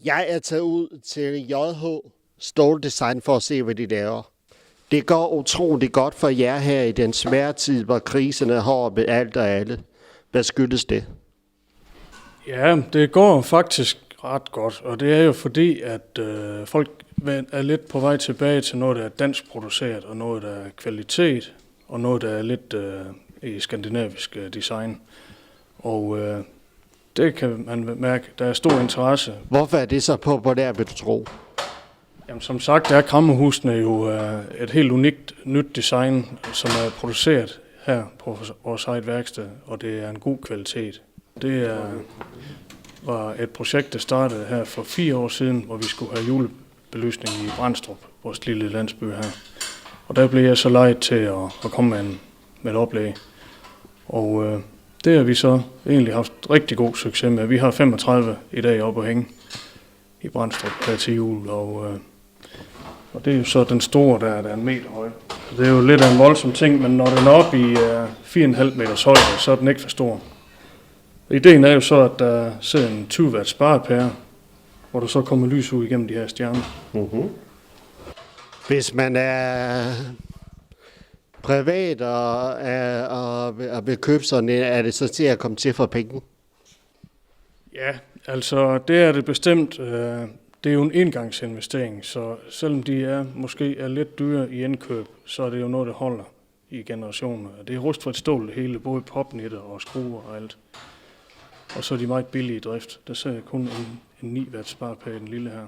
Jeg er taget ud til JH Ståldesign for at se, hvad de laver. Det går utroligt godt for jer her i den svære tid, hvor krisen er hård med alt og alle. Hvad skyldes det? Ja, det går faktisk ret godt, og det er jo fordi, at folk er lidt på vej tilbage til noget, der er dansk produceret, og noget, der er kvalitet, og noget, der er lidt i skandinavisk design. Og det kan man mærke, der er stor interesse. Hvorfor er det så populært, vil du tro? Jamen, som sagt, er Krammerhusene jo et helt unikt nyt design, som er produceret her på vores eget værksted, og det er en god kvalitet. Det var et projekt, der startede her for 4 år siden, hvor vi skulle have julebelysning i Brandstrup, vores lille landsby her. Og der blev jeg så lejet til at komme med et oplæg. Og det har vi så egentlig haft rigtig god succes med. Vi har 35 i dag oppe at hænge i Brandstrup her til jul, og det er jo så den store, der er 1 meter høj. Det er jo lidt af en voldsom ting, men når den er oppe i 4,5 meters højde, så er den ikke for stor. Ideen er jo så, at der sidder en 20 watt sparepære, hvor der så kommer lys ud igennem de her stjerner. Uh-huh. Hvis man er privat og vil købe sådan en, er det så til at komme til for penge? Ja, altså det er det bestemt. Det er jo en engangsinvestering, så selvom de måske er lidt dyre i indkøb, så er det jo noget, der holder i generationer. Det er rustfrit stål det hele, både popnitter og skruer og alt. Og så er de meget billige i drift. Der ser jeg kun en 9 watt sparepære, den lille her.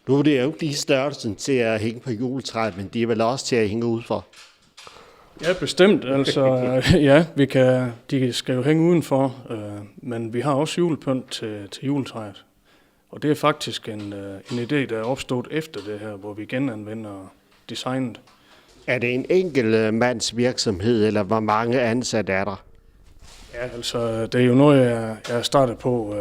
Nu er det jo ikke lige størrelsen til at hænge på juletræet, men de er vel også til at hænge udenfor. Ja, bestemt. Altså, ja, de skal jo hænge udenfor, men vi har også julepynt til juletræet. Og det er faktisk en idé, der er opstået efter det her, hvor vi genanvender designet. Er det en enkelt mands virksomhed, eller hvor mange ansatte er der? Ja, altså det er jo noget, jeg er startet på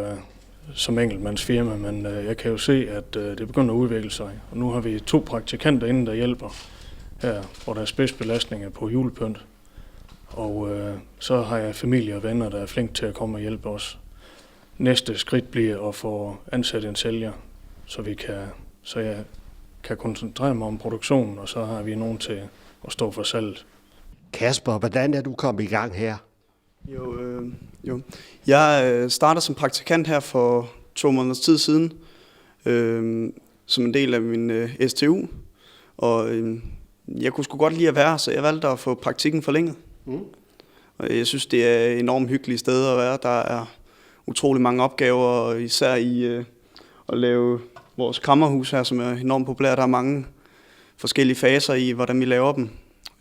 som enkeltmandsfirma, men jeg kan jo se, at det begynder at udvikle sig. Og nu har vi 2 praktikanter inde, der hjælper her, hvor der er spidsbelastninger på julepynt. Og så har jeg familie og venner, der er flink til at komme og hjælpe os. Næste skridt bliver at få ansat en sælger, så jeg kan koncentrere mig om produktionen, og så har vi nogen til at stå for salget. Kasper, hvordan er du kommet i gang her? Jo. Jeg starter som praktikant her for 2 måneders tid siden, som en del af min STU, og jeg kunne sgu godt lide at være, så jeg valgte at få praktikken forlænget. Og jeg synes, det er et enormt hyggeligt sted at være. Der er utrolig mange opgaver, især i at lave vores krammerhus her, som er enormt populært. Der er mange forskellige faser i, hvordan vi laver dem.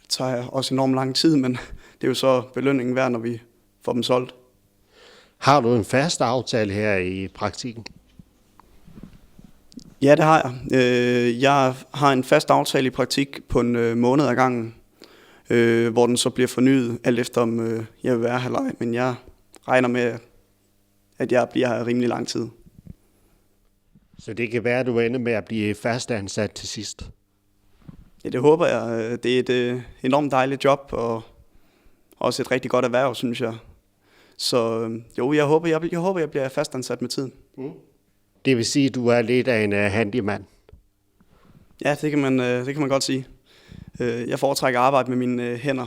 Det tager også enormt lang tid, men det er jo så belønningen værd, når vi får dem solgt. Har du en fast aftale her i praktikken? Ja, det har jeg. Jeg har en fast aftale i praktik på 1 måned ad gangen, hvor den så bliver fornyet, alt efter om jeg vil være her eller ej. Men jeg regner med, at jeg bliver her rimelig lang tid. Så det kan være, at du ender med at blive fastansat til sidst? Ja, det håber jeg. Det er et enormt dejligt job, og også et rigtig godt erhverv, synes jeg. Så jo, jeg håber, jeg bliver fastansat med tiden. Det vil sige, at du er lidt af en handyman? Ja, det kan man godt sige. Jeg foretrækker at arbejde med mine hænder.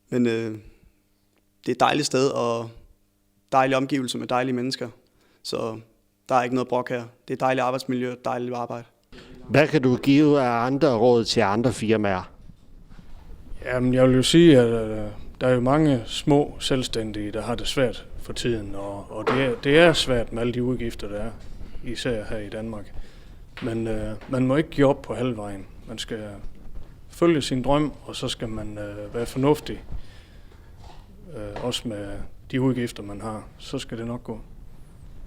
Men det er et dejligt sted, og dejlige omgivelser med dejlige mennesker. Så der er ikke noget brok her. Det er et dejligt arbejdsmiljø og dejligt arbejde. Hvad kan du give af andre råd til andre firmaer? Jamen, jeg vil jo sige, at der er jo mange små selvstændige, der har det svært for tiden, og det er svært med alle de udgifter, der er, især her i Danmark. Men man må ikke give op på halvvejen. Man skal følge sin drøm, og så skal man være fornuftig, også med de udgifter, man har. Så skal det nok gå.